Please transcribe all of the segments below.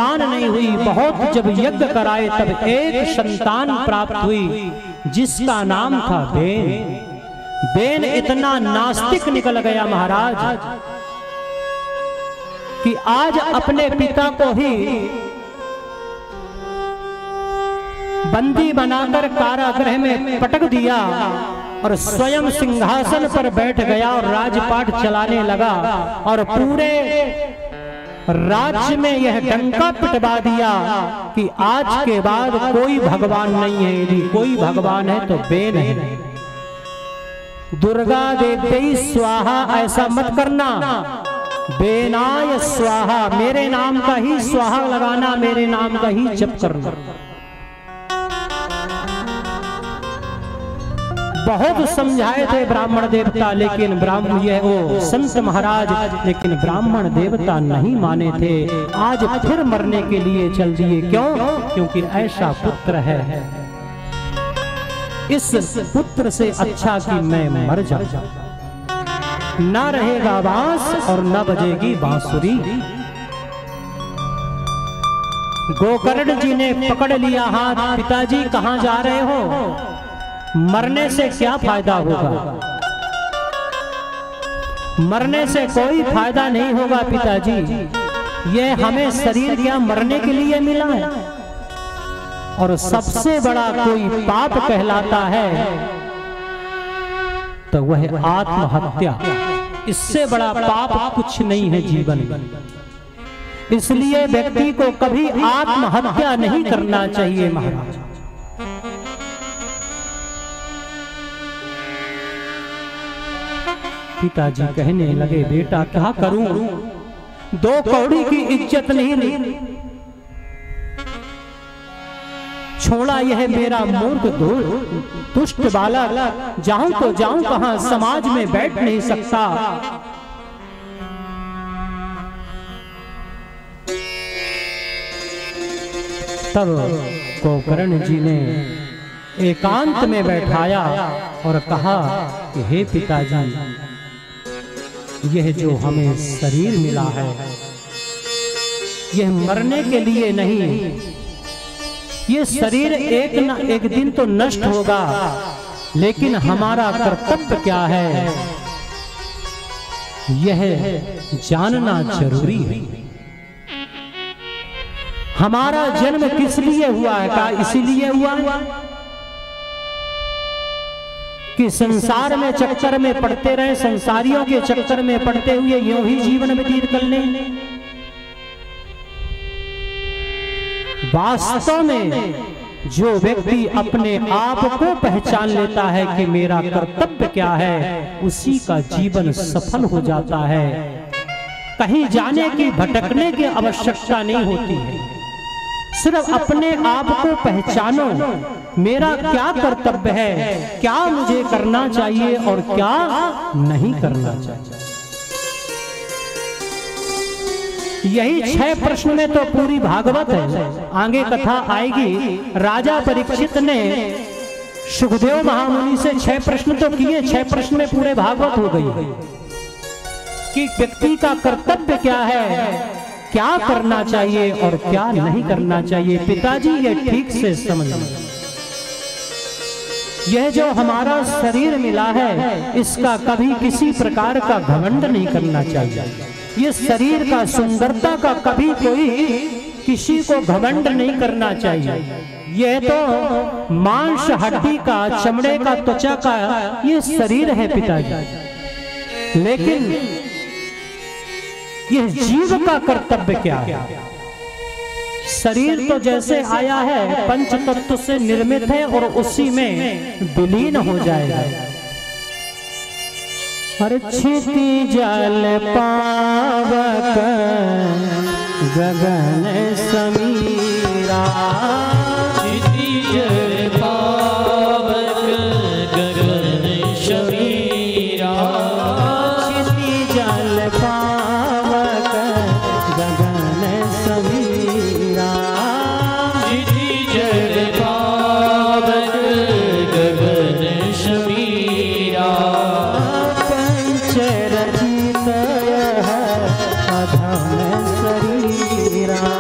संतान नहीं हुई, बहुत जब यज्ञ कराए तब एक संतान प्राप्त हुई जिसका नाम था बेन। बेन इतना नास्तिक निकल गया महाराज कि आज अपने पिता को ही बंदी बनाकर कारागृह में पटक दिया और स्वयं सिंहासन पर बैठ गया और राजपाट चलाने लगा और पूरे राज्य में यह डंका पिटवा दिया कि आज के बाद कोई भगवान नहीं है, यदि कोई भगवान है तो बेन है। दुर्गा देवी स्वाहा ऐसा मत करना, बेनाय स्वाहा, मेरे नाम का ही स्वाहा लगाना, मेरे नाम का ही जप करना। बहुत समझाए थे ब्राह्मण देवता, लेकिन ब्राह्मण यह वो संत महाराज, लेकिन ब्राह्मण देवता नहीं माने थे। आज फिर मरने के लिए चल दिए। क्यों? क्योंकि ऐसा पुत्र है, इस पुत्र से अच्छा कि मैं मर जाऊं। ना रहेगा बांस और न बजेगी बांसुरी। गोकर्ण जी ने पकड़ लिया हाथ, पिताजी कहां जा रहे हो? मरने से क्या फायदा होगा? मरने से कोई फायदा नहीं होगा पिताजी, ये हमें शरीर क्या मरने के लिए मिला है? और सबसे बड़ा कोई पाप कहलाता है तो वह आत्महत्या। इससे बड़ा पाप कुछ नहीं है जीवन में। इसलिए व्यक्ति को कभी आत्महत्या नहीं करना चाहिए महाराज। पिताजी कहने लगे, बेटा क्या करूं, दो कौड़ी की इज्जत नहीं छोड़ा यह मेरा मूर्ख दुष्ट बालक, जाऊं तो जाऊं कहां, समाज में बैठ नहीं सकता। तब गोकर्ण जी ने एकांत में बैठाया और कहा कि हे पिताजी, यह जो हमें शरीर मिला है यह मरने के लिए नहीं, ये शरीर एक न एक दिन तो नष्ट होगा, लेकिन हमारा कर्तव्य क्या है यह जानना जरूरी है। हमारा जन्म किस लिए हुआ है? क्या इसीलिए हुआ है कि संसार में चक्कर में पड़ते रहे, संसारियों के चक्कर में पड़ते हुए यूं ही जीवन व्यतीत कर लें? वास्तव में जो व्यक्ति अपने आप को पहचान लेता है कि मेरा कर्तव्य क्या है, उसी का जीवन सफल हो जाता है। कहीं जाने की, भटकने की आवश्यकता नहीं होती है। सिर्फ अपने आप को पहचानो, मेरा क्या कर्तव्य है, क्या मुझे करना चाहिए और क्या नहीं करना चाहिए। यही 6 प्रश्न में तो पूरी भागवत है। आगे कथा आएगी। राजा परीक्षित ने सुखदेव महामुनि से 6 प्रश्न तो किए, 6 प्रश्न में पूरे भागवत हो गई कि व्यक्ति का कर्तव्य क्या है, क्या करना चाहिए और क्या नहीं करना चाहिए। पिताजी ये ठीक से समझ लें। यह जो हमारा शरीर मिला है, इसका कभी किसी प्रकार का घमंड नहीं करना चाहिए। ये शरीर का सुंदरता का कभी कोई किसी को घमंड नहीं करना चाहिए। यह तो मांस हड्डी का, चमड़े का, त्वचा का ये शरीर है पिताजी, लेकिन यह जीव का कर्तव्य क्या है? शरीर तो जैसे आया है पंच तत्व से निर्मित है और उसी में विलीन हो जाएगा। हर क्षिति जल पावक गगन समीरा, क्षिति जल पावक गगन समीरा, क्षिति जल पावक गगन समीरा, क्षिति जल पावक गगन समीरा, रचित अधम शरीरा,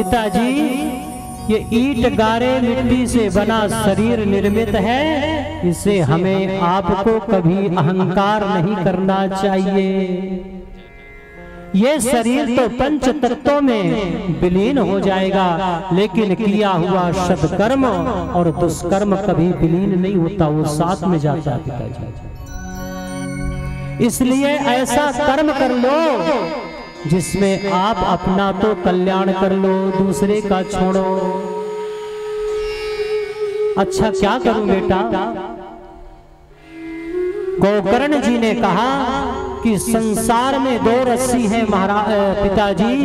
पिताजी, ये ईंट गारे मिट्टी से बना शरीर निर्मित है, इसे हमें आपको कभी अहंकार नहीं करना चाहिए। ये शरीर तो पंच तत्वों में विलीन हो जाएगा, लेकिन किया हुआ सत्कर्म और दुष्कर्म कभी विलीन नहीं होता, वो साथ में जाता है पिताजी। इसलिए ऐसा कर्म कर लो जिसमें आप अपना तो कल्याण कर लो, दूसरे का छोड़ो। अच्छा क्या करूं बेटा? गोकर्ण जी ने कहा कि संसार में दो रस्सी है महाराज पिताजी,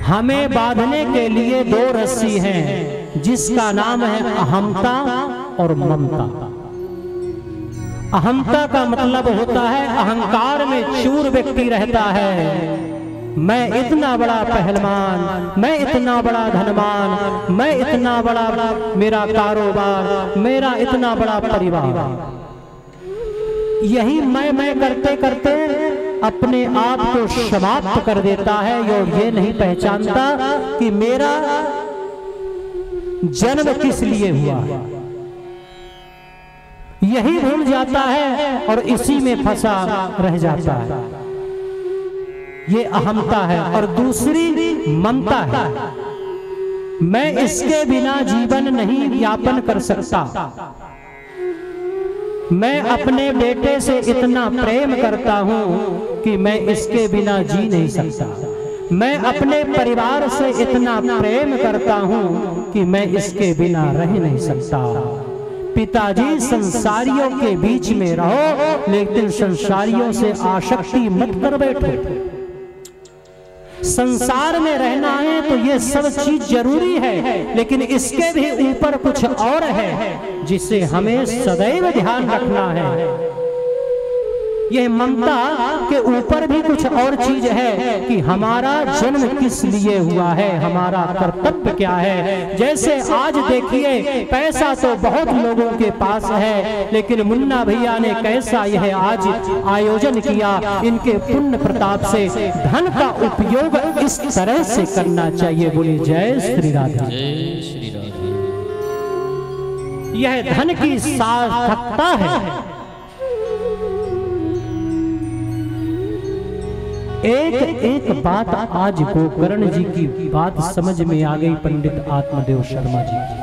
हमें बांधने के लिए दो रस्सी हैं, जिसका नाम है अहमता और ममता। अहमता का मतलब होता है अहंकार में चूर व्यक्ति रहता है, मैं इतना बड़ा पहलवान, मैं इतना बड़ा धनवान, मैं इतना बड़ा मेरा कारोबार, मेरा इतना बड़ा परिवार। यही मैं करते करते अपने आप को समाप्त कर देता है और ये नहीं पहचानता कि मेरा जन्म किस लिए हुआ है। यही भूल जाता है और इसी में फंसा रह जाता है। ये अहमता है। और दूसरी ममता है, मैं इसके बिना जीवन नहीं यापन कर सकता, मैं अपने बेटे से इतना प्रेम करता हूं कि मैं इसके बिना जी नहीं सकता, मैं अपने परिवार से इतना प्रेम करता हूं कि मैं इसके बिना रह नहीं सकता। पिताजी, संसारियों के बीच में रहो, लेकिन संसारियों से आसक्ति मत कर बैठो। संसार में रहना है तो ये सब चीज जरूरी है, लेकिन इसके भी ऊपर कुछ और है जिसे हमें सदैव ध्यान रखना है। यह ममता के ऊपर भी कुछ और चीज है कि हमारा जन्म किस लिए हुआ है, हमारा कर्तव्य क्या है। जैसे आज देखिए, पैसा तो बहुत लोगों के पास है, लेकिन मुन्ना भैया ने कैसा यह आज आयोजन किया। इनके पुण्य प्रताप से धन का उपयोग इस तरह से करना चाहिए। बोले जय श्री राधे। जय श्री राधे। यह धन की सार्थकता है। एक एक बात आज गोकर्ण जी की बात समझ में आ गई पंडित आत्मदेव शर्मा जी की।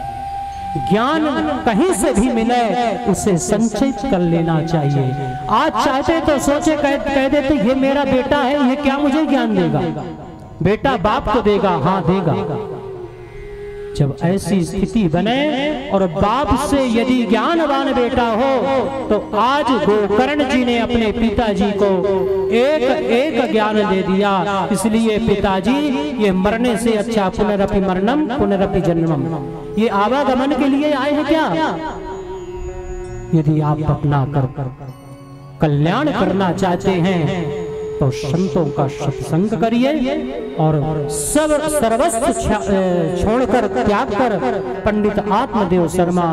ज्ञान कहीं से भी मिले उसे संचित कर लेना चाहिए। आज चाहते तो सोचे कह देते ये मेरा बेटा है, ये क्या मुझे ज्ञान देगा? बेटा बाप को देगा, हाँ देगा। जब ऐसी स्थिति बने और बाप से यदि ज्ञानवान बेटा हो, तो आज गोकर्ण जी ने अपने पिताजी को एक एक ज्ञान दे दिया। इसलिए पिताजी, ये मरने से अच्छा पुनरपि मरणम पुनरपि जन्मम, ये आवागमन के लिए आए हैं क्या? यदि आप अपना कल्याण करना चाहते हैं तो संतों का सत्संग करिए और सब सर्वस्व छोड़कर त्याग कर पंडित आत्मदेव शर्मा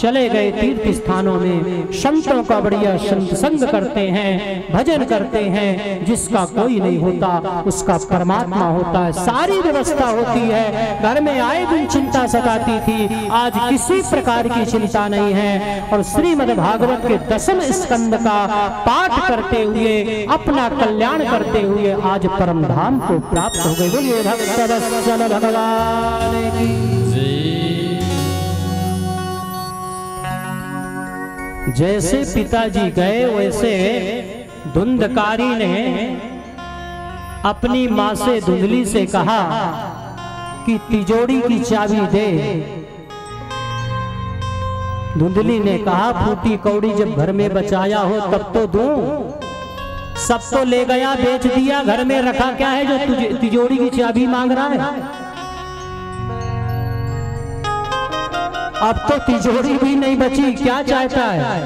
चले गए तीर्थ स्थानों में। संतों का बढ़िया सत्संग करते हैं, भजन करते हैं। जिसका कोई नहीं होता उसका परमात्मा होता है। सारी व्यवस्था होती है। घर में आए दिन चिंता सताती थी, आज किसी प्रकार की चिंता नहीं है। और श्रीमद् भागवत के 10वें स्कंद का पाठ करते हुए, अपना कल्याण करते हुए आज परम धाम को प्राप्त हो गए। बोलिए भक्तवत्सल भगवान की। जैसे पिताजी गए, वैसे धुंधकारी ने अपनी माँ से, धुंधली से कहा कि तिजोरी की चाबी दे। धुंधली ने कहा, फूटी कौड़ी जब घर में बचाया हो तब तो दूं। सब तो ले गया, बेच दिया, घर में रखा क्या है जो तुझे तिजोरी की चाबी मांग रहा है? अब तो तिजोरी भी नहीं बची, क्या चाहता है?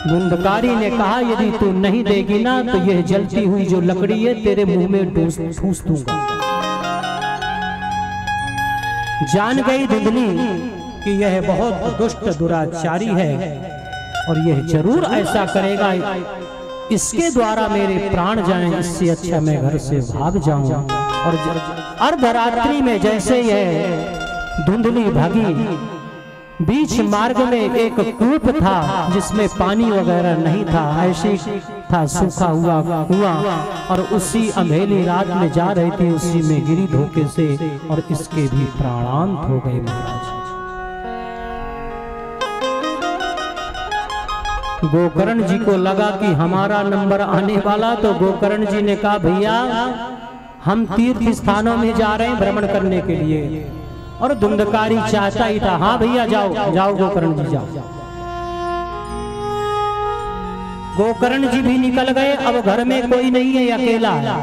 धुंधकारी ने कहा, यदि तू नहीं देगी ना तो यह जलती हुई जो लकड़ी है तेरे मुंह में ठूस दूंगा। जान गई धुंधली कि यह बहुत दुष्ट दुराचारी है और यह जरूर ऐसा करेगा। इसके द्वारा मेरे प्राण जाएं, इससे अच्छा मैं घर से भाग जाऊं। और अर्धरात्रि में जैसे यह धुंधली भागी, बीच मार्ग में एक कूप था जिसमें पानी वगैरह नहीं था, ऐसे था सूखा हुआ कुआं, और उसी अंधेरी रात में जा रही थी, उसी में गिरी धोखे से, और इसके भी प्राणांत हो गए महाराज। गोकर्ण जी को लगा कि हमारा नंबर आने वाला, तो गोकर्ण जी ने कहा भैया हम तीर्थ स्थानों में जा रहे हैं भ्रमण करने के लिए। और धुंधकारी चाहता ही था, हाँ भैया जाओ जाओ गोकर्ण जी जाओ। गोकर्ण जी भी निकल गए। अब घर में कोई नहीं है, अकेला है।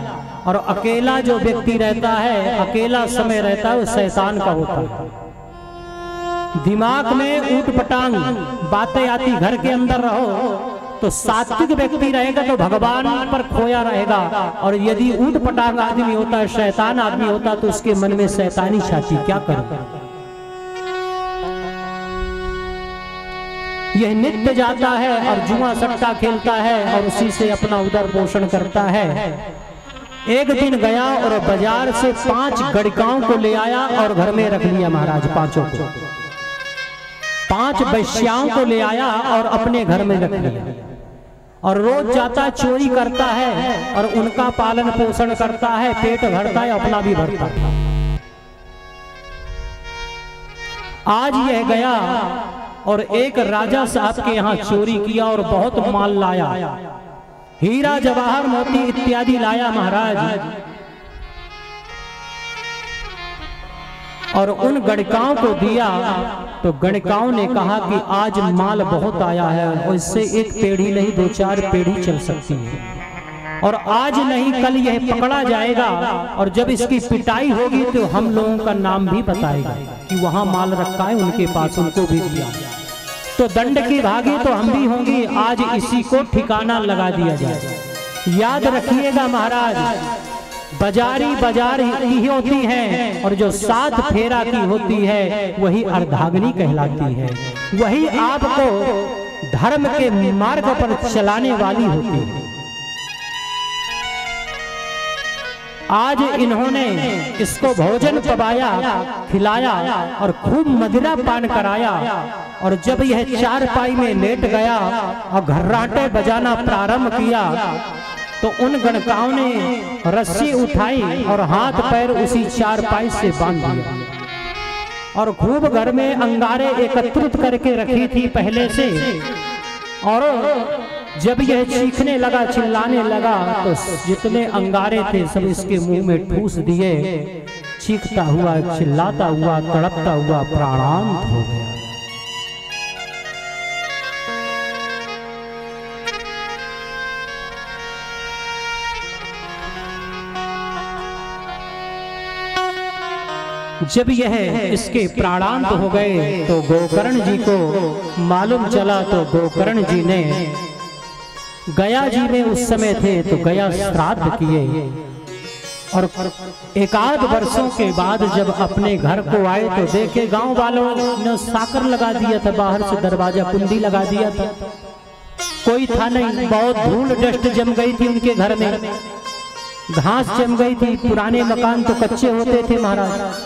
और अकेला जो व्यक्ति रहता है, अकेला समय रहता है, वो शैतान का होता है। दिमाग में ऊट पटांग बातें आती, घर के अंदर रहो तो सात्विक व्यक्ति रहेगा तो भगवान पर खोया रहेगा, और यदि ऊट पटांग आदमी होता है, शैतान आदमी होता, तो उसके मन में शैतानी छाती क्या करे। यह नित्य जाता है और जुआ सट्टा खेलता है और उसी से अपना उदर पोषण करता है। एक दिन गया और बाजार से 5 गड़िकाओं को ले आया और घर में रख लिया महाराज। 5 को 5 वैश्याओं को ले आया और अपने घर में रख लिया, और रोज जाता चोरी करता है और उनका पालन पोषण करता है, पेट भरता है, अपना भी भरता है। आज यह गया और एक राजा साहब के यहाँ चोरी किया और बहुत माल लाया, हीरा जवाहर मोती इत्यादि लाया महाराज। और उन गणिकाओं को दिया तो गणिकाओं ने कहा कि आज माल बहुत आया है, और इससे एक पेढ़ी नहीं 2-4 पेढ़ी चल सकती है, और आज नहीं कल यह पकड़ा जाएगा, और जब इसकी पिटाई होगी तो हम लोगों का नाम भी बताएगा कि वहां माल रखा है उनके पास, उनको भी दिया। तो दंड की भागी तो हम भी होंगी, आज इसी को ठिकाना लगा दिया जाए। याद रखिएगा महाराज, बाजारी बाजार ही होती है, और जो 7 फेरा की होती है वही अर्धांगिनी कहलाती है, वही आपको धर्म के मार्ग पर चलाने वाली होती है। आज इन्होंने इसको भोजन पवाया, खिलाया और खूब मदिरा पान कराया, और जब यह चारपाई में लेट गया और घर्राटे बजाना प्रारंभ किया तो उन गणकाओं ने रस्सी उठाई और हाथ पैर उसी चारपाई से बांध दिया, और खूब घर में अंगारे एकत्रित करके रखी थी पहले से। और जब यह चीखने लगा, चिल्लाने लगा, तो जितने अंगारे थे सब इसके मुंह में ठूस दिए। चीखता हुआ, चिल्लाता हुआ, तड़पता हुआ प्राणांत हो गया। जब यह इसके प्राणांत हो गए तो गोकर्ण जी को मालूम चला, तो गोकर्ण जी ने गया जी में उस समय थे तो गया श्राद्ध किए, और 1-8 वर्षों के बाद जब अपने घर को आए तो देखे गांव वालों ने साकर लगा दिया था, बाहर से दरवाजा कुंडी लगा दिया था, कोई था नहीं। बहुत धूल डस्ट जम गई थी उनके घर में, घास जम गई थी, पुराने मकान तो कच्चे होते थे महाराज।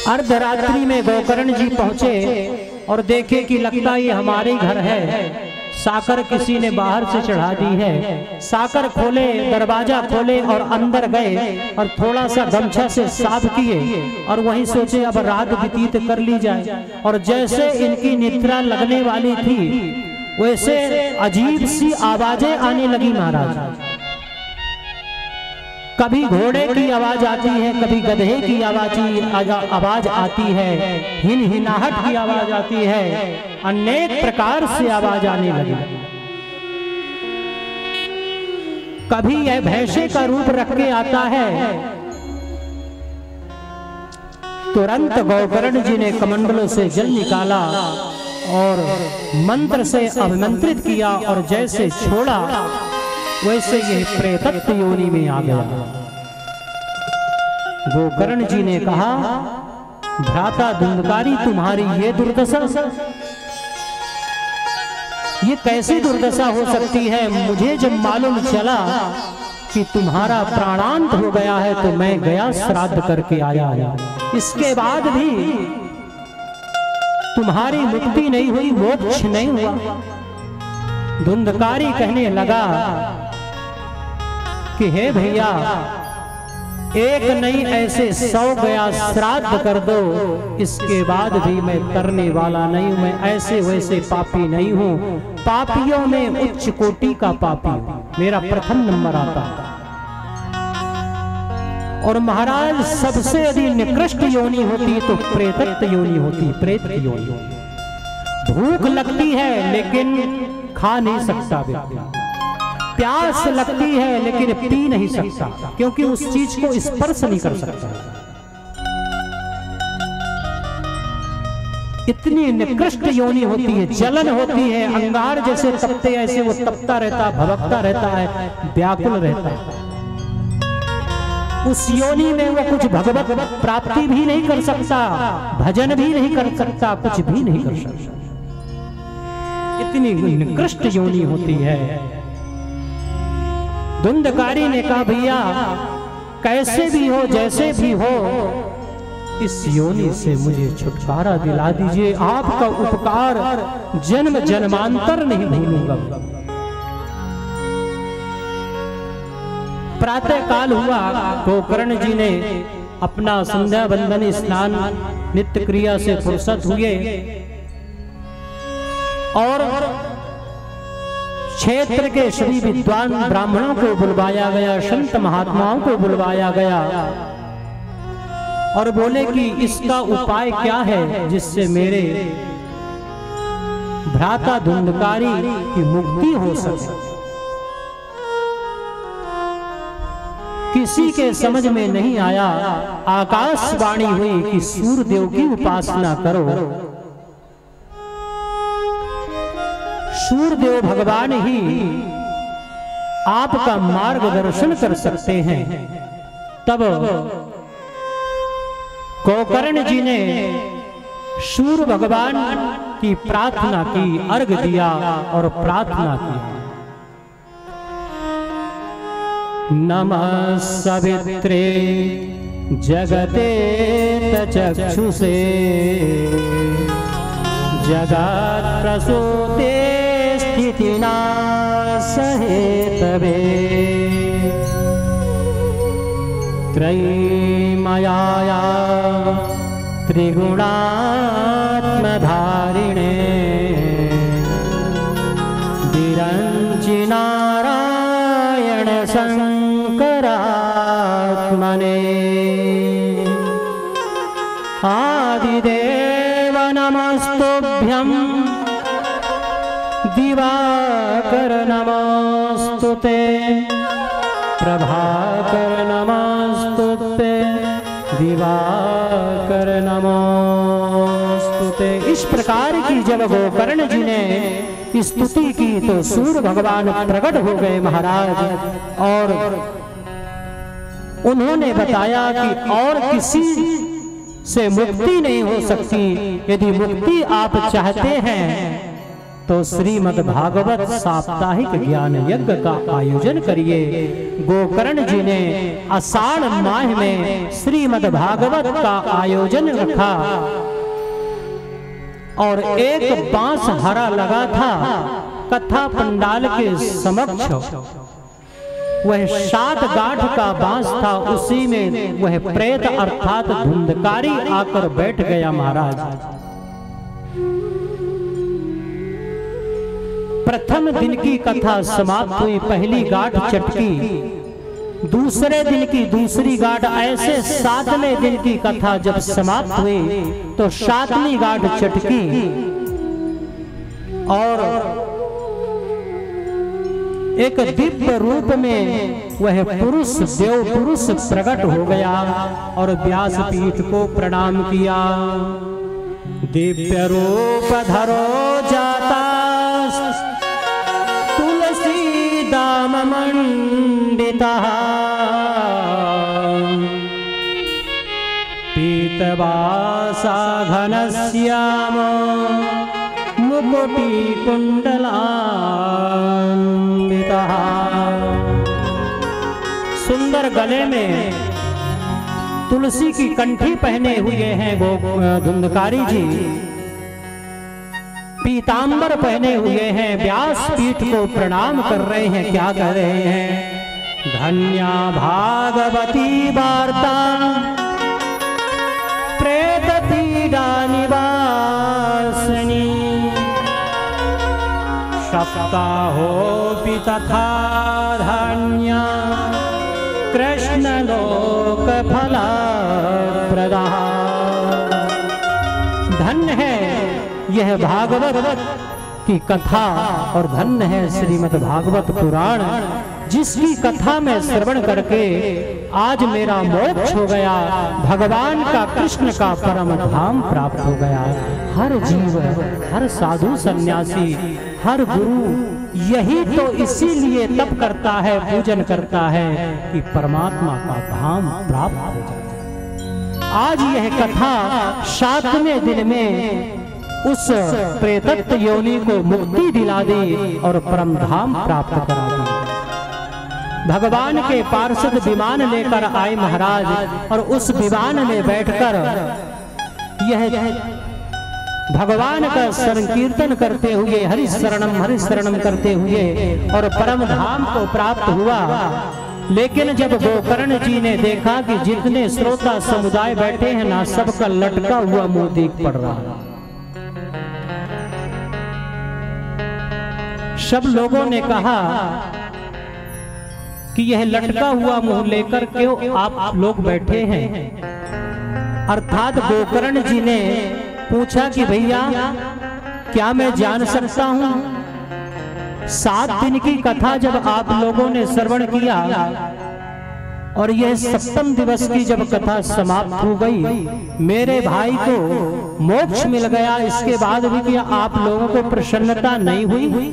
अर्धरात्रि में गोकर्ण जी पहुंचे और देखे कि लगता ये हमारे घर है, साकर किसी ने बाहर से चढ़ा दी है। साकर खोले, दरवाजा खोले और अंदर गए और थोड़ा सा गमछा से साफ किए, और वहीं सोचे अब रात व्यतीत कर ली जाए। और जैसे इनकी निद्रा लगने वाली थी वैसे अजीब सी आवाजें आने लगी महाराज। कभी घोड़े की आवाज आती है, कभी गधे की आवाज आती है, हिनहिनाहट की आवाज आती है, अनेक प्रकार से आवाज आने लगी। कभी यह भैंसे का रूप रख के आता है। तुरंत गोकर्ण जी ने कमंडलों से जल निकाला और मंत्र से अभिमंत्रित किया, और जैसे छोड़ा वैसे यह प्रेतत्व योनि में आ गया। गोकर्ण जी ने कहा, भ्राता धुंधकारी तुम्हारी ये दुर्दशा, ये कैसी दुर्दशा हो सकती है? मुझे जब मालूम चला कि तुम्हारा प्राणांत हो गया है तो मैं गया श्राद्ध करके आया है। इसके बाद भी तुम्हारी मुक्ति नहीं हुई, मोक्ष नहीं हुआ। धुंधकारी कहने लगा कि हे भैया, एक नहीं ऐसे 100 गया श्राद्ध कर दो, इसके बाद भी मैं तरने वाला नहीं हूं। मैं ऐसे वैसे पापी नहीं हूं, पापियों में उच्च कोटि का पापी हूं, मेरा प्रथम नंबर आता है। और महाराज, सबसे अधिक निकृष्ट योनि होती तो प्रेतत्व योनि होती, प्रेत योनि। भूख लगती है लेकिन खा नहीं सकता व्यक्ति, प्यास लगती है लेकिन पी नहीं सकता, क्योंकि उस चीज को स्पर्श नहीं कर सकता। इतनी निकृष्ट योनि होती है, जलन होती है, अंगार जैसे तपते ऐसे वो तपता रहता, भभकता रहता है, व्याकुल रहता है। उस योनि में वो कुछ भगवत प्राप्ति भी नहीं कर सकता, भजन भी नहीं कर सकता, कुछ भी नहीं कर सकता। इतनी निकृष्ट योनि होती है। धुंधकारी ने कहा, भैया कैसे भी हो, जैसे भी हो, इस योनि से मुझे छुटकारा दिला दीजिए। आपका उपकार जन्म जन्मांतर नहीं भूलूंगा। प्रातः काल हुआ, गोकर्ण जी ने अपना संध्या बंदन स्नान नित्य क्रिया से फुर्सत हुए और क्षेत्र के सभी विद्वान ब्राह्मणों को बुलवाया गया, संत महात्माओं को बुलवाया गया और बोले कि इसका उपाय क्या है जिससे मेरे भ्राता धुंधकारी की मुक्ति हो सके। किसी के समझ में नहीं आया। आकाशवाणी हुई कि सूर्यदेव की उपासना करो, सूर्यदेव भगवान ही आपका मार्गदर्शन कर सकते हैं। तब गोकर्ण जी ने सूर्य भगवान की प्रार्थना की, अर्घ दिया और प्रार्थना की। नमः सवित्रे जगते चक्षुषे जगत् प्रसूते स्थितिनाशहेतवे त्रयीमयाया त्रिगुणात्मधारिणे विरञ्चि नारायण शंकरात्मने आदिदेव नमस्तुभ्यं दिवाकर नमस्तुते प्रभाकर नमस्तुते दिवाकर नमस्तुते। इस प्रकार की जब गोकर्ण जी ने स्तुति की तो सूर्य भगवान प्रकट हो गए महाराज, और उन्होंने बताया कि और किसी से मुक्ति नहीं हो सकती। यदि मुक्ति आप चाहते हैं तो श्रीमद् भागवत साप्ताहिक ज्ञान यज्ञ का आयोजन करिए। गोकर्ण जी ने आषाढ़ माह में श्रीमद् भागवत का आयोजन रखा और एक बांस हरा लगा था कथा पंडाल के समक्ष। वह 7 गांठ का बांस था, उसी में वह प्रेत अर्थात धुंधकारी आकर बैठ गया महाराज। प्रथम दिन की कथा समाप्त हुई, पहली गांठ चटकी, दूसरे दिन की दूसरी गांठ, ऐसे 7वें दिन की कथा जब समाप्त हुई तो 7वीं गांठ चटकी और एक दिव्य रूप में वह पुरुष देव पुरुष प्रकट हो गया और व्यासपीठ को प्रणाम किया। दिव्य रूप धरो जाता तुलसी दाम मंडिता पीतवासा घनश्याम मुकुर कोटि कुंडलान्वितः। सुंदर गले में तुलसी की कंठी पहने हुए हैं धुंधकारी जी, पीतांबर पहने हुए हैं, व्यास पीठ को प्रणाम कर रहे हैं। क्या कह रहे हैं? धन्या भागवती वार्ता प्रेत पीड़ा निवासिनी, सप्ताहोऽपि तथा धन्या कृष्ण लोक फलप्रदा। धन्य है यह भागवत की कथा और धन्य है श्रीमद् भागवत पुराण, जिसकी कथा में श्रवण करके आज मेरा मोक्ष हो गया, भगवान का कृष्ण का परम धाम प्राप्त हो गया। हर जीव, हर साधु सन्यासी, हर गुरु यही तो इसीलिए तप करता है, पूजन करता है कि परमात्मा का धाम प्राप्त हो जाए। आज यह कथा 7वें दिन में उस प्रेतत्व योनि को मुक्ति दिला दी और परम धाम प्राप्त करा दी। भगवान के पार्षद विमान लेकर आए महाराज, और उस विमान में बैठकर यह भगवान का संकीर्तन करते हुए हरि शरणम करते हुए और परम धाम को प्राप्त हुआ। लेकिन जब गोकर्ण जी ने देखा कि जितने श्रोता समुदाय बैठे हैं ना, सबका लटका हुआ मुंह दिख पड़ रहा है। सब लोगों ने कहा कि यह लटका हुआ मुंह लेकर क्यों आप लोग बैठे हैं? अर्थात गोकर्ण जी ने पूछा कि भैया क्या मैं जान सकता हूं? 7 दिन की कथा जब आप लोगों ने श्रवण किया और यह 7वें दिवस की जब कथा समाप्त हो गई, मेरे भाई को मोक्ष मिल गया, इसके बाद भी क्या आप लोगों को प्रसन्नता नहीं हुई?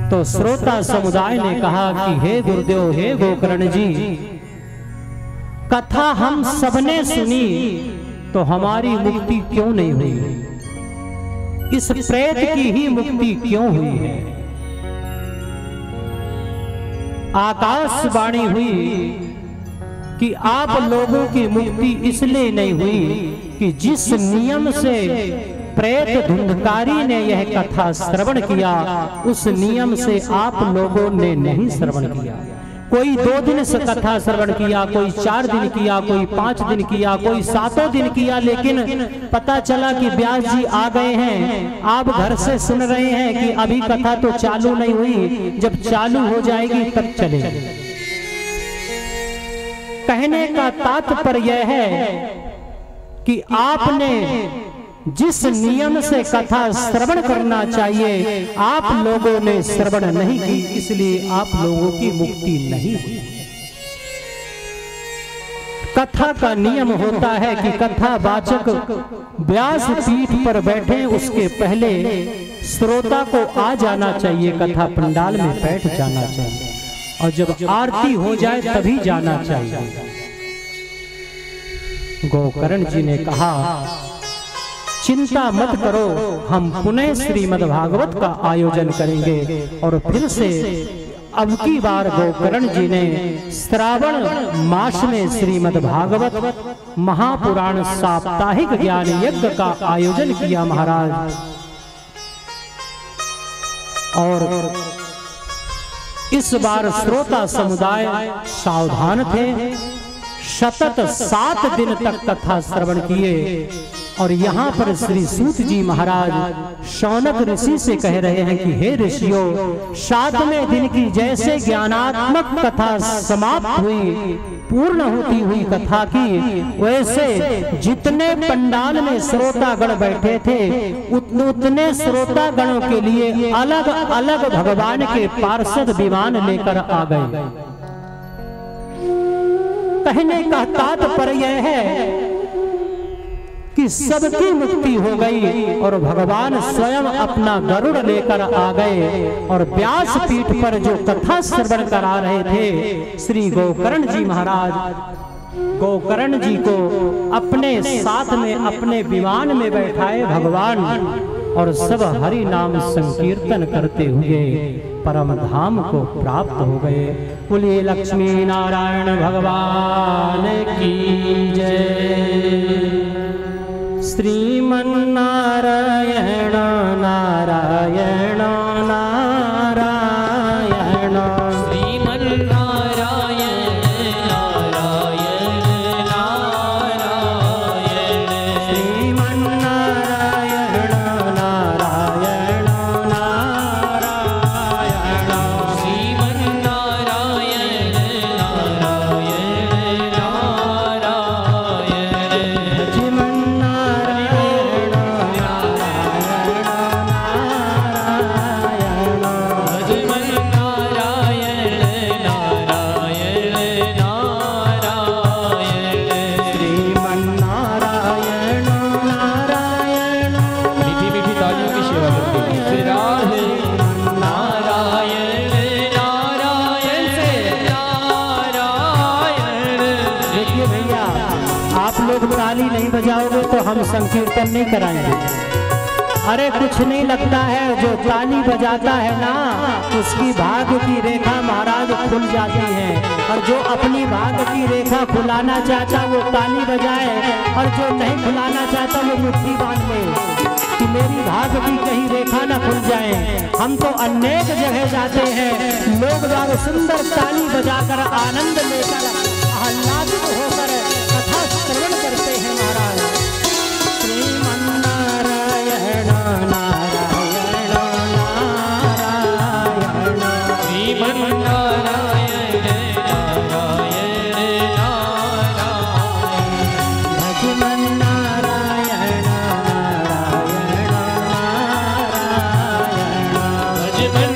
तो श्रोता समुदाय ने कहा कि हे गुरुदेव, हे गोकर्ण जी, कथा हम सबने सुनी तो हमारी मुक्ति क्यों नहीं हुई? इस प्रेत की ही मुक्ति क्यों हुई है? आकाशवाणी हुई कि आप लोगों की मुक्ति इसलिए नहीं हुई कि जिस नियम से प्रेत धुंधकारी ने यह कथा श्रवण किया, उस नियम से आप लोगों ने नहीं श्रवण किया। कोई 2 दिन से कथा श्रवण किया, कोई 4 दिन किया, कोई 5 दिन किया, कोई 7 दिन किया, लेकिन पता चला कि व्यास जी आ गए हैं, आप घर से सुन रहे हैं कि अभी कथा तो चालू नहीं हुई, जब चालू हो जाएगी तब चलेगी। कहने का तात्पर्य है कि आपने जिस नियम से कथा श्रवण करना चाहिए आप लोगों ने श्रवण नहीं की, इसलिए आप लोगों की मुक्ति नहीं हुई। कथा का नियम होता है कि कथा वाचक व्यास पीठ पर बैठे, उसके पहले श्रोता को आ जाना चाहिए, कथा पंडाल में बैठ जाना चाहिए, और जब आरती हो जाए तभी जाना चाहिए। गोकर्ण जी ने कहा चिंता मत करो, हम पुनः श्रीमद् भागवत का आयोजन करेंगे। और फिर से अब की बार गोकर्ण जी ने श्रावण मास में श्रीमद् भागवत महापुराण साप्ताहिक ज्ञान यज्ञ का आयोजन किया महाराज। और इस बार श्रोता समुदाय सावधान थे, सतत 7 दिन तक कथा श्रवण किए। और यहाँ पर श्री सूत जी महाराज शौनक ऋषि से कह रहे हैं कि हे ऋषियों, 7वें दिन की जैसे ज्ञानात्मक कथा समाप्त हुई, पूर्ण होती हुई कथा की, वैसे जितने पंडाल में श्रोतागण बैठे थे उतने श्रोतागणों के लिए अलग अलग भगवान के पार्षद विमान लेकर आ गए। कहने का तात्पर्य है कि सबकी मुक्ति हो गई और भगवान स्वयं अपना गरुड़ लेकर आ गए और व्यास पीठ पर जो कथा श्रवण करा रहे थे श्री गोकर्ण जी महाराज, गोकर्ण जी को अपने साथ में अपने विमान में बैठाए भगवान और सब हरि नाम संकीर्तन करते हुए परम धाम को प्राप्त हो गए। बोलिए लक्ष्मी नारायण भगवान की जय। श्रीमन नारायण नारायण नारायण श्रीमन नारायण नारायण नारायण श्रीमन नारायण नारायण नारायण श्रीमन नारायण नारायण नारायण श्रीमन नारायण नारायण भजमन नारायण नारायण नारायण श्रीमन नारायण नारायण मीठी मीठी तालियों की सेवा करते हुए श्री राधे नारायण नारायण नारायण। देखिए भैया, आप लोग ताली नहीं बजाओगे तो हम संकीर्तन नहीं कराएंगे। अरे कुछ नहीं लगता है, जो ताली बजाता है ना उसकी भाग्य की रेखा महाराज खुल जाती है। और जो अपनी भाग्य की रेखा खुलाना चाहता वो ताली बजाए, और जो नहीं खुलाना चाहता वो मुट्ठी बांध ले कि मेरी भाग्य की कहीं रेखा ना खुल जाए। हम तो अनेक जगह जाते हैं, लोग बाग सुंदर ताली बजाकर आनंद लेकर आह्लादित होकर कथा श्रवण करते हैं महाराज। श्रीमन नारायण नारायण नारायण श्रीमन नारायण नारायण नारायण भजमन नारायण नारायण नारायण भजमन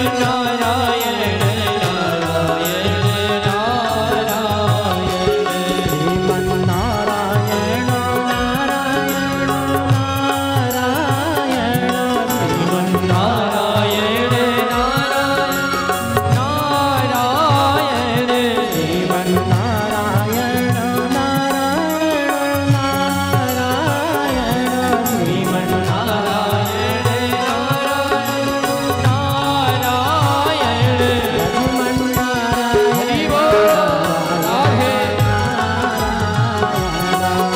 नारायण नारायण नारायण श्रीमन नारायण नारायण नारायण श्रीमन नारायण नारायण श्रीमन नारायण नारायण नारायण श्रीमन नारायण नारायण भजमन नारायण हरि बोल राधे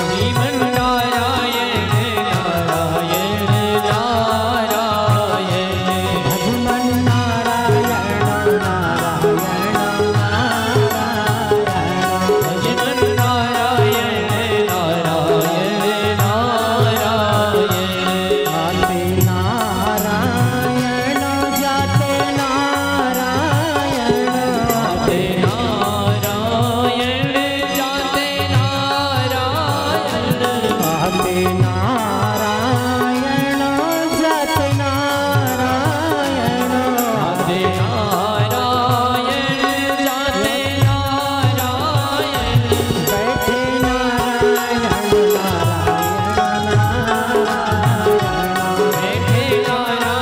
श्रीमन नारायण नारायण नारायण भजमन नारायण नारायण नारायण भजमन नारायण नारायण नारायण जाते नारायण जाते नारायण जाते नारायण जाते नारायण जाते नारायण जाते नारायण जाते नारायण जाते नारायण बैठे नारायण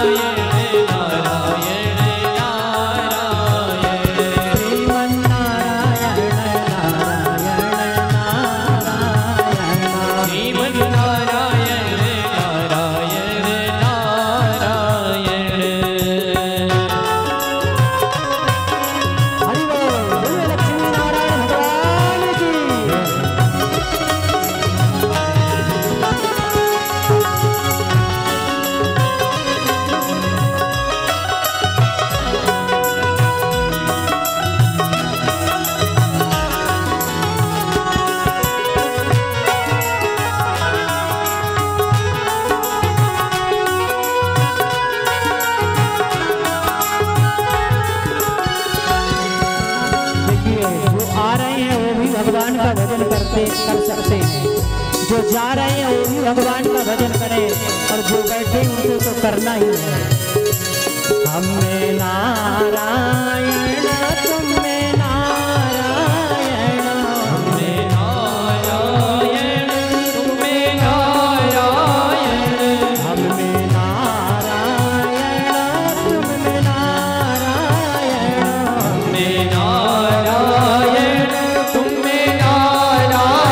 नारायण बैठे नारायण नारायण श्रीमन नारायण नारायण नारायण श्रीमन नारायण नारायण नारायण हरि बोल, बोलिए लक्ष्मी नारायण भगवान की। देखिए, जो आ रहे हैं वो भी भगवान का भजन कर सकते हैं, जो जा रहे हैं वो भी भगवान का भजन करें, और जो बैठे उनको तो करना ही है। हमें नारायण तुम में नारायण, हमें नारायण तुम्हें नारायण हमें नारायण तुम में नारायण, हमें नारायण तुम्हें नारायण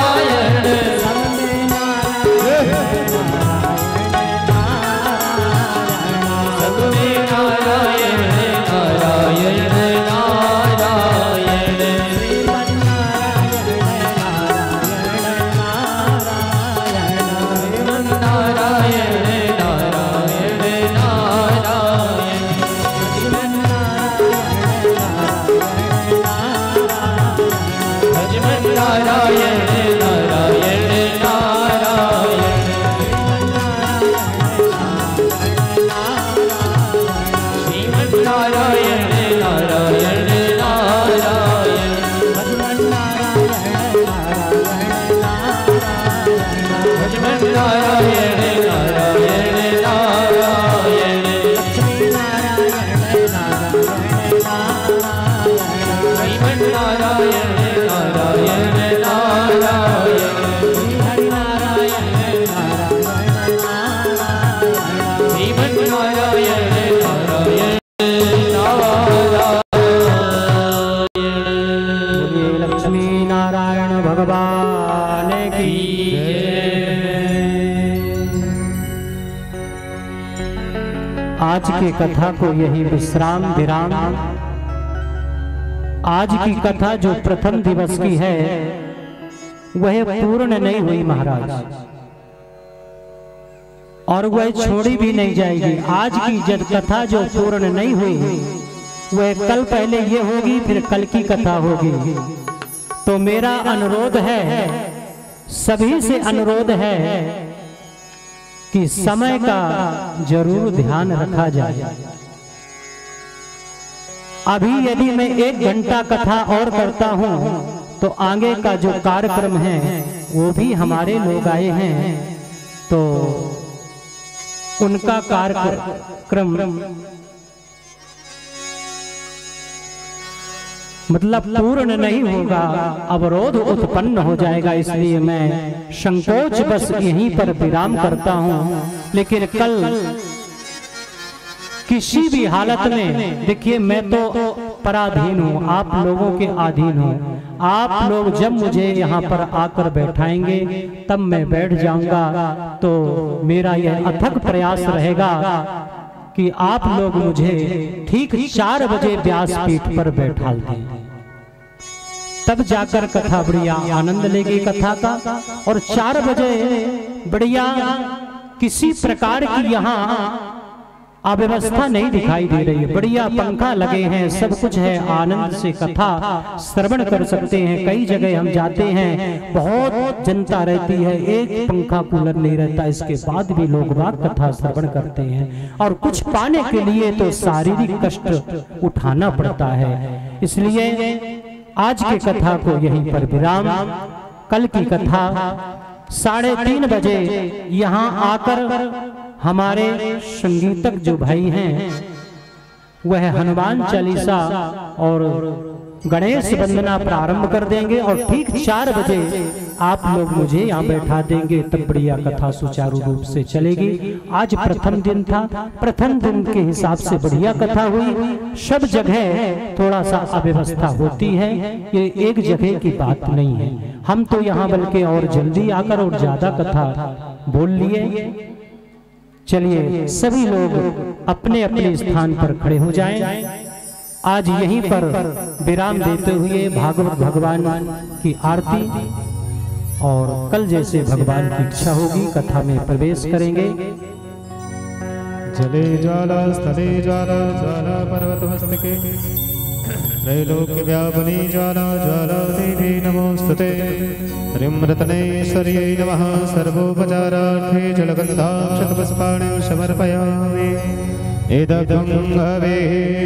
आज की कथा को यही विश्राम विराम। आज की कथा जो प्रथम दिवस की है वह पूर्ण नहीं हुई महाराज, और वह छोड़ी भी नहीं जाएगी। आज की जब कथा जो पूर्ण नहीं हुई वह कल पहले ये होगी, फिर कल की कथा होगी। तो मेरा अनुरोध है, सभी से अनुरोध है कि समय का जरूर ध्यान रखा जाए। अभी यदि मैं 1 घंटा कथा और करता हूं तो आगे का जो कार्यक्रम है वो भी हमारे लोग आए हैं, तो उनका कार्यक्रम मतलब पूर्ण नहीं होगा, अवरोध उत्पन्न हो जाएगा। इसलिए मैं संकोच बस यहीं पर विराम करता हूं। लेकिन कल किसी भी हालत में, देखिए मैं तो पराधीन हूं, आप लोगों के अधीन हूं। आप लोग जब मुझे यहाँ पर आकर बैठाएंगे तब मैं बैठ जाऊंगा। तो मेरा यह अथक प्रयास रहेगा कि आप लोग मुझे ठीक 4 बजे व्यासपीठ पर बैठा दें, तब जाकर कथा बढ़िया आनंद लेगी कथा का। और 4 बजे बढ़िया किसी प्रकार की यहाँ अव्यवस्था नहीं दिखाई दे रही है। बढ़िया पंखा लगे हैं, सब कुछ है, आनंद से कथा श्रवण कर सकते हैं। कई जगह हम जाते हैं, बहुत जनता रहती है, एक पंखा कूलर नहीं रहता, इसके बाद भी लोग बात कथा श्रवण करते हैं। और कुछ पाने के लिए तो शारीरिक कष्ट उठाना पड़ता है। इसलिए आज की कथा को यहीं पर विराम। कल की कथा 3:30 बजे यहाँ आकर हमारे संगीतक जो भाई हैं वह हनुमान चालीसा और गणेश वंदना प्रारंभ कर देंगे, और ठीक 4 बजे आप लोग मुझे यहाँ बैठा देंगे, तब बढ़िया कथा सुचारू रूप से चलेगी। आज प्रथम दिन था, प्रथम दिन के हिसाब से बढ़िया कथा हुई। सब जगह थोड़ा सा अव्यवस्था होती है, ये एक जगह की बात नहीं है। हम तो यहाँ बल्कि और जल्दी आकर और ज्यादा कथा बोल लिए। चलिए सभी लोग अपने अपने स्थान पर खड़े हो जाएं। आज यहीं पर विराम देते हुए भागवत भगवान की आरती, और कल जैसे भगवान की इच्छा होगी कथा में प्रवेश करेंगे। जले ज्वाला स्थले ज्वाला ज्वाला पर्वत मस्तके त्रैलोक्य व्यापिनी ज्वाला ज्वाला देवी नमोस्तुते। ह्रीं नमः। सर्वोपचारार्थे जलगन्धाक्षतपुष्पाणिं समर्पयामि। इदं हवे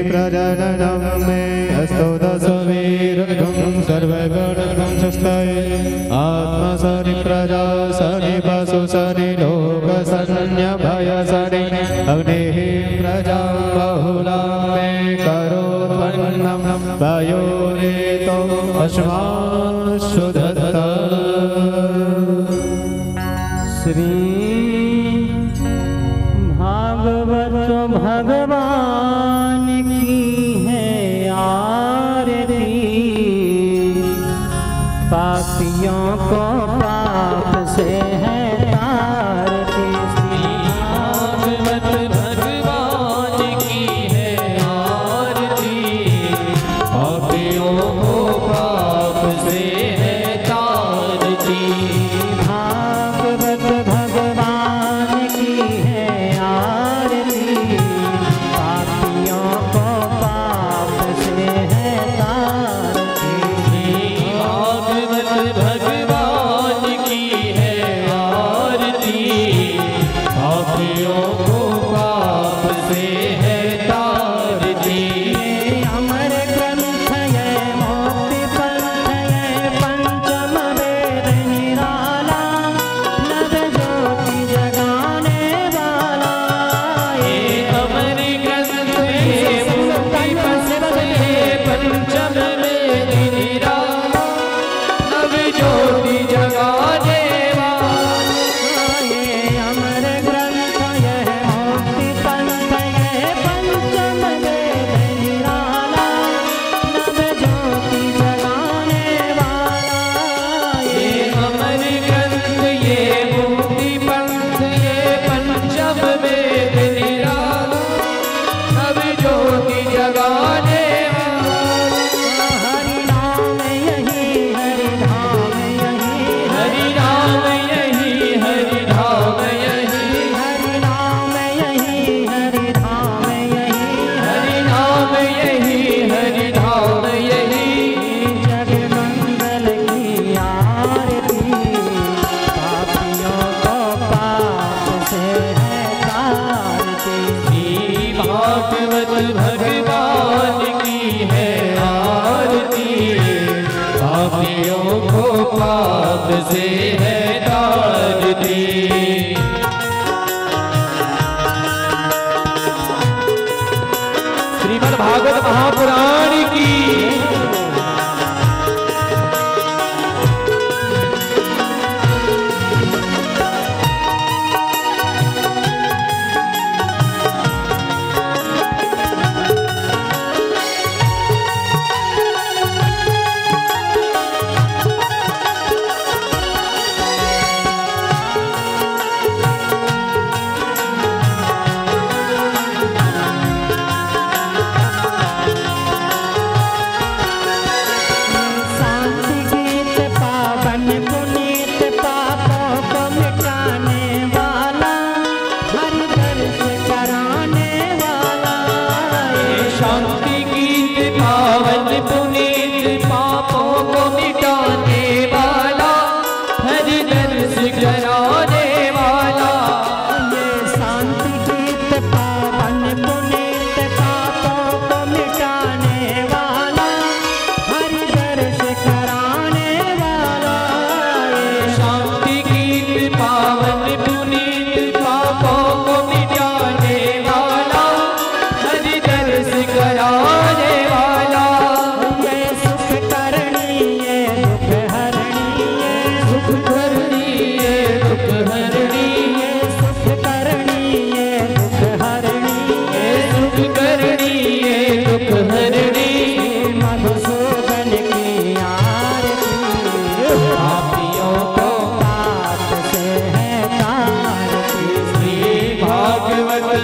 प्रजननं मे अस्तु दशवीरं सर्वगणं शस्ताय। आत्मसनि प्रजा सनि पशु सनि लोक सन्यभयसनि अग्निः प्रजा बहुला मे करोत्पन्नं वयोरेतो अश्वाशु दत्त। श्री भागवत भगवान की है आरती, पापियों को पाप से है तारती। भागवत भगवान की है आरती, पापियों को पाप से है तारती। भागवत भगवान की है आरती, पापियों को पाप से है तारती। भागवत भगवान भागवत भगवान की है आरती, पापियों को पाप से है तारती। श्रीमद् भागवत महापुराण की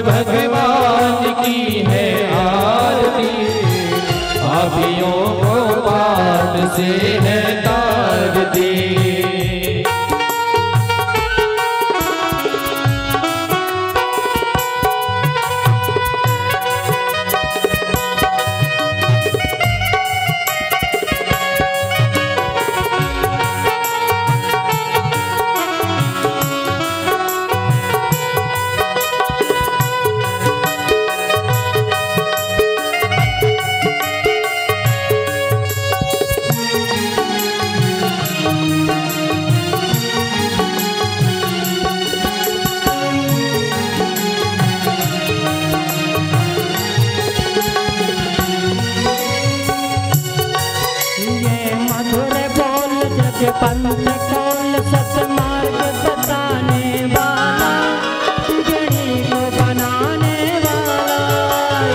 भगवान की है आरती, पापियों को पाप से है तारती। पंथ खोल सतमार्ग बताने वाला, गणी को बनाने वाला।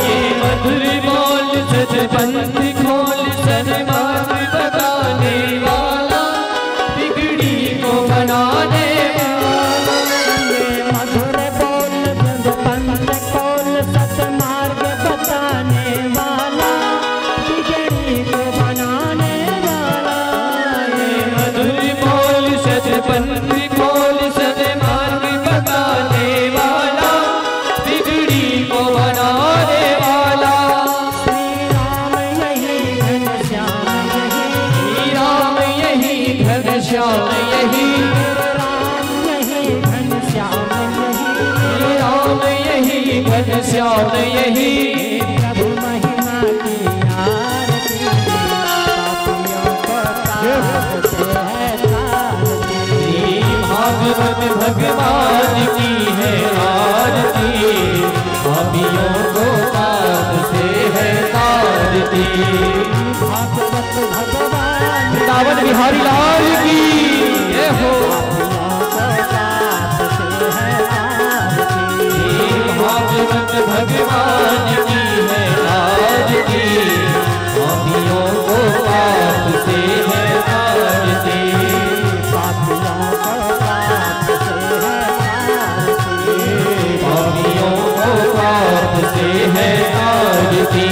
ये मधुर बोल सच पंथ खोल सतमार्ग बताने वाला, बिगड़ी को बनाने वाला। ये मधुर बोल जब पंथ खोल सतमार्ग बताने वाला, बिगड़ी को बनाने वाला। पंथ खोल सतमार्ग बताने वाला, बिगड़ी को बनाने वाला। श्री राम यही घनश्याम यही, श्री राम यही घनश्याम यही, राम यही घनश्याम यही, राम यही घनश्याम यही। प्रभु महिमा की आरती, पापियों को पाप से है तारती। भागवत भगवान की है आरती, पापियों को पाप से है तारती। भागवत भगवान वृंदावन बिहारी लाल की जय हो। भागवत भगवान की है आरती, पापियों को पाप से है तारती। पापियों को पाप से है तारती,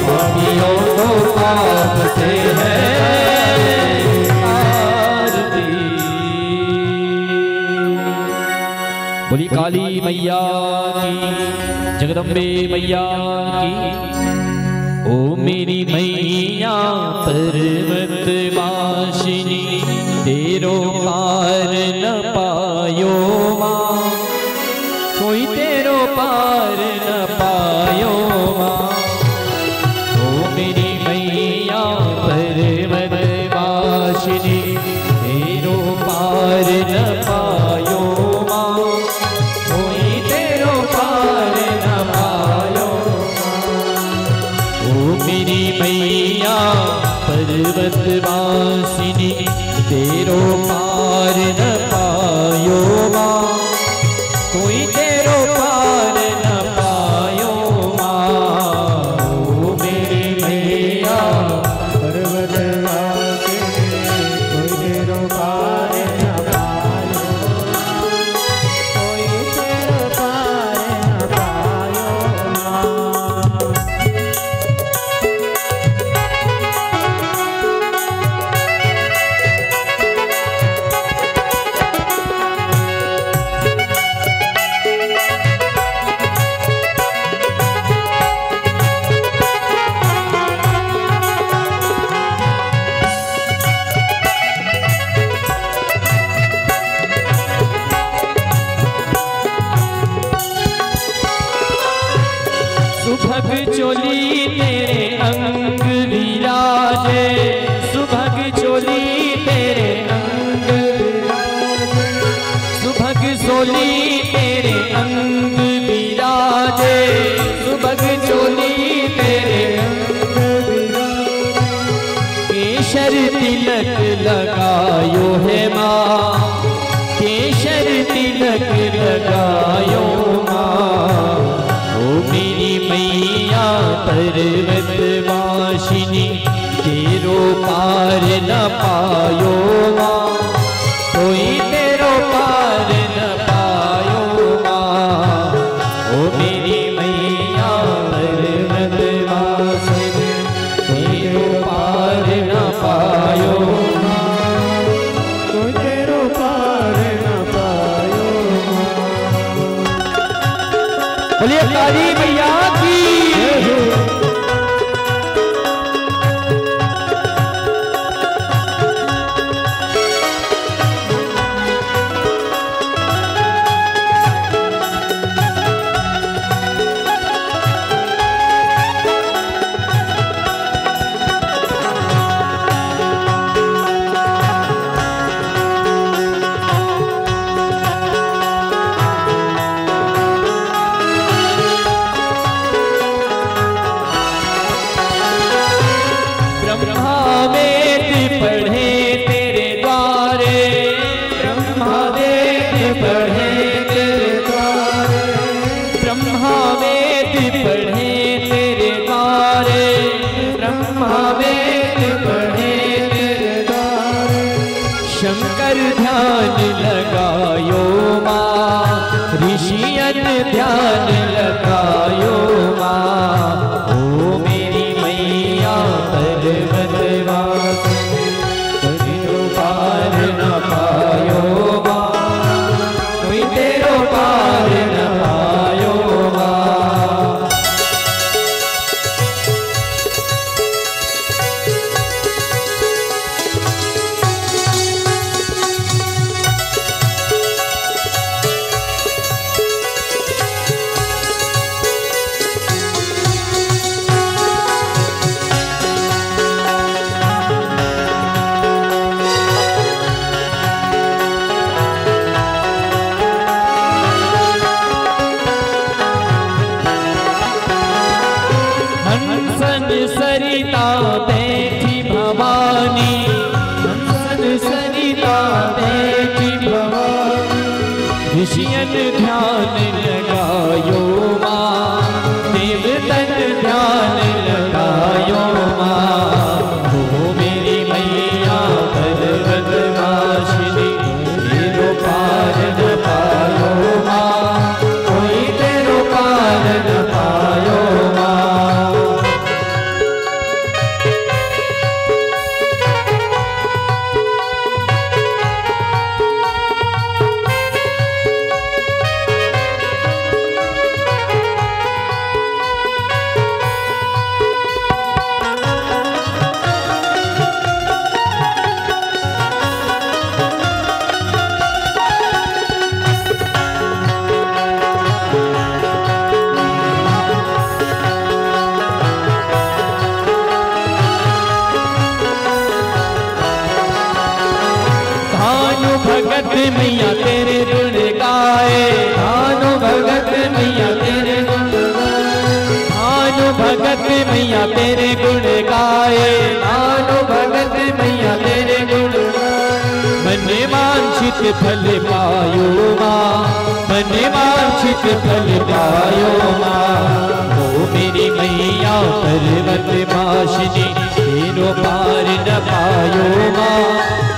पापियों को पाप से है तारती। बोली काली मैया की, जगदम्बे मैया की। ओ मेरी मैया पर्वत वासिनी, तेरो पार न पायो माँ, कोई तेरो पार न पायो माँ। ओ मेरी मैया पर्वतवासिनी, तेरो पार न पायो माँ, कोई तेरो पार न पायो माँ। ओ मेरी मैया पर्वतवासिनी, तेरो पार न पायो माँ, कोई तेरो पार न पायो माँ। ओ मेरी मैया पर्वतवासिनी, कोई तेरो पार न पायो, कोई तेरो पार न पायो माँ। सुभग चोली तेरे अंग विराजे, सुभग चोली तेरे अंग विराजे, सुभग चोली तेरे अंग विराजे, सुभग चोली तेरे अंग विराजे। केशर तिलक लगायो है माँ, केशर तिलक लगायो माँ। ओ मेरी मैया पर्वतवासिनी, तेरो पार न पायो माँ, कोई तेरो पार न पायो माँ। ओ मेरी मैया पर्वतवासिनी, तेरो पार न पायो माँ, कोई तेरो पार न पायो माँ। बोलिए काली मैया की। शंकर ध्यान लगायो माँ, ऋषियन ध्यान लगायो माँ। ओ मेरी मैया पर्वतवासिनी, तेरो पार न पायो माँ, कोई तेरो पार न पायो माँ। सरिता बैठी भवानी, हंसन सरिता बैठी भवानी, ऋषियन ध्यान लगायो माँ, देवतन ध्यान लगायो माँ। ओ मेरी मैया पर्वतवासिनी, तेरो पार न पायो माँ, कोई तेरो पार न पायो माँ। गाए, भानु भगत मैया तेरे गुण गाए, भानु भगत मैया तेरे गुण गाए, भानु भगत मैया तेरे गुण गाए। मन वांछित फल पायो माँ, मन वांछित फल पायो माँ, ओ मेरी मैया पर्वत वासिनी, तेरो पार न पायो माँ,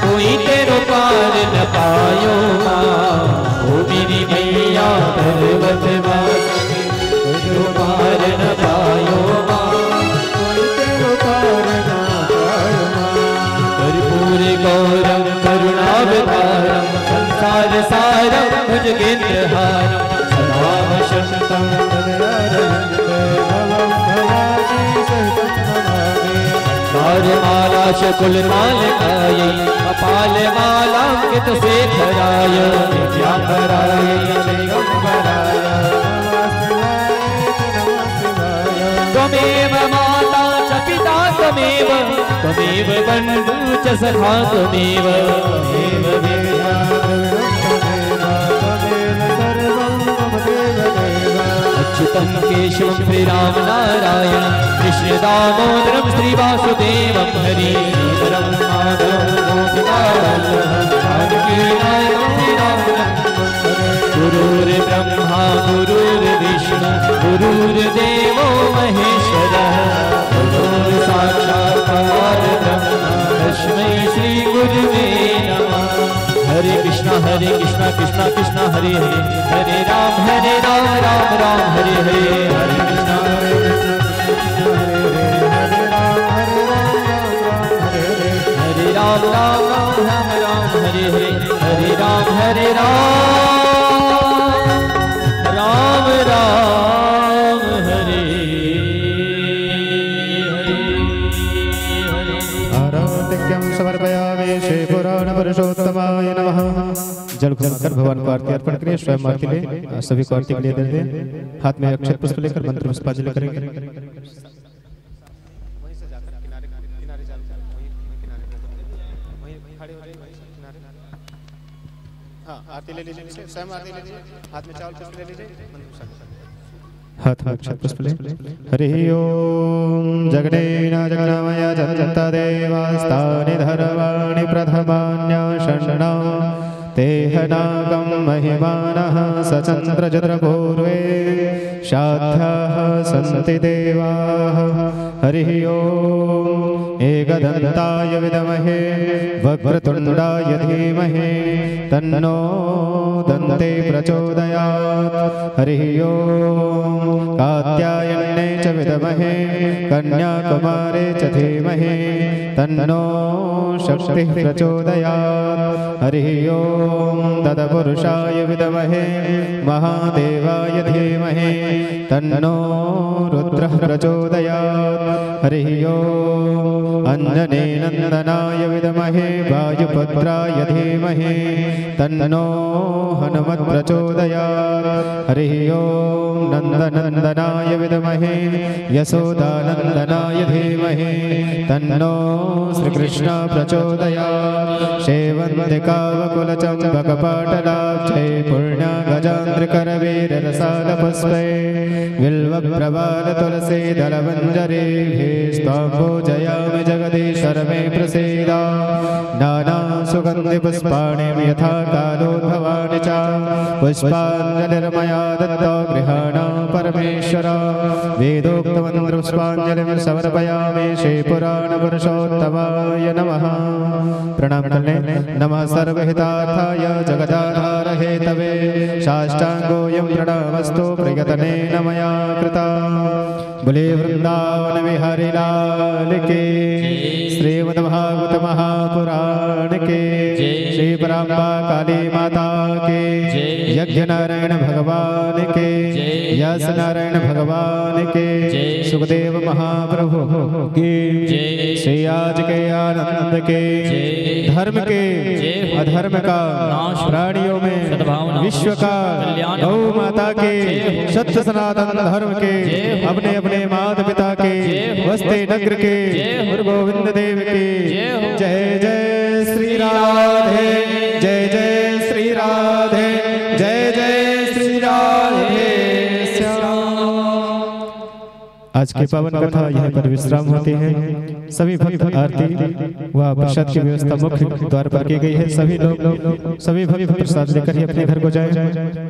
कोई तेरो पार न पायो माँ, ओ मेरी मैया पर्वत वासिनी, तेरो पार न पायो माँ, कोई तेरो पार न पायो माँ। कर्पूर गौरम करुणावतारम, संसार सारम भुजगेन्द्रहारम, सदा वसंतम माला शकुल मालिकाय, अपाल मालांकित शेखराय, नित्यांबराय दिगंबराय, त्वमेव माता च पिता त्वमेव, त्वमेव बन्धु च सखा त्वमेव, त्वमेव विद्या अच्युतं केशवं श्रीराम नारायण, कृष्ण दामोदरं श्रीवासुदेवं हरि, श्रीधरं माधवं गोपिकावल्लभं, जानकी नायकं श्रीरामचन्द्रं। गुरुर्ब्रह्मा गुरुर्विष्णु गुरुर्देवो महेश्वरः, गुरुर्साक्षात् परब्रह्म, तस्मै श्री गुरुवे नमः। हरे कृष्णा कृष्णा कृष्णा हरे हरे, हरे राम राम राम हरे हरे, हरे कृष्णा हरे राम राम राम हरे हरे, हरे राम राम राम हरे हरे। आराधिक्यं समर्पयामि श्री पुराण पुरुषोत्तमाय नमः। जल कर भगवान को आरती अर्पण करिए, स्वयं आरती ले, सभी को आरती के लिए दे दें। हाथ में अक्षत पुष्प लेकर मंत्र पुष्पांजलि करेंगे। आरती ले लीजिए, स्वयं आरती ले लीजिए, हाथ में चावल पुष्प ले लीजिए, हाथ में अक्षत पुष्प ले। हरि ओम जगदेन जगन्मय जगन्ता देवास्तानि धर्माणि प्रथमान्याशन्ना तेहनागं महिमानः सचन्द्रजद्रपूर्वे शाध्याः सन्ति देवाः। हरि ओम एकदन्ताय विद्महे वक्रतुण्डाय धीमहि तन्नो दन्ते प्रचोदयात्। हरि ओम कात्यायने च विद्महे कन्याकुमारे च धीमहि तन्नो शक्तिः प्रचोदयात्। हरि ओम तत्पुरुषाय विद्महे महादेवाय धीमहि तन्नो रुद्रः प्रचोदयात्। हरि ओम अंजने नंदनाय विद्महे वायुपुत्राय धीमहि तन्नो हनुमत् प्रचोदयात्। हरि ओम नंदनंदनाय विद्महे यशोदानंदनाय धीमहि तन्नो श्रीकृष्ण प्रचोदयात्। सेवन्तिकावकुलचम्पकपाटलाब्जै पुण्यगजान्द्रिकरवीररसालपुष्पै बिल्वप्रबालतुलसीदलमञ्जरीभिः स्वाम्बोजयामि जगदीश्वर मे प्रसीद। नानासुगन्धिपुष्पाणि यथा कालोद्भवानि च पुष्पाञ्जलिर्मया दत्तो गृहाणा परमेश्वर। वेदोक्तमन्त्रपुष्पाञ्जलिं समर्पयामि श्रीपुराणपुरुषोत्तमाय नमः। प्रणाम कर लें। नमः सर्वहितार्थाय जगदाधार हेतवे साष्टांगोऽयं प्रणामस्तु प्रयतने नमया कृता। बोले वृंदावन बिहारी लाल के, श्रीमद्भागवत महापुराण के, श्री पराम्बा काली माता के, यज्ञ नारायण भगवान के, यश नारायण भगवान के, सुखदेव महाप्रभु के, श्री आज के आनंद के, धर्म के अधर्म का प्राणियों में विश्व का गौ माता के सत्य सनातन धर्म के अपने अपने माता पिता के वस्ते नगर के गुरु गोविंद देव के जय जय श्री राधे, जय जय श्री राधे, जय जय आज की पावन कथा यहीं पर विश्राम होती है। सभी भक्त आरती व प्रसाद की व्यवस्था मुख्य द्वार पर की गई है। सभी लोग सभी भक्त प्रसाद लेकर ही अपने घर को जाएं।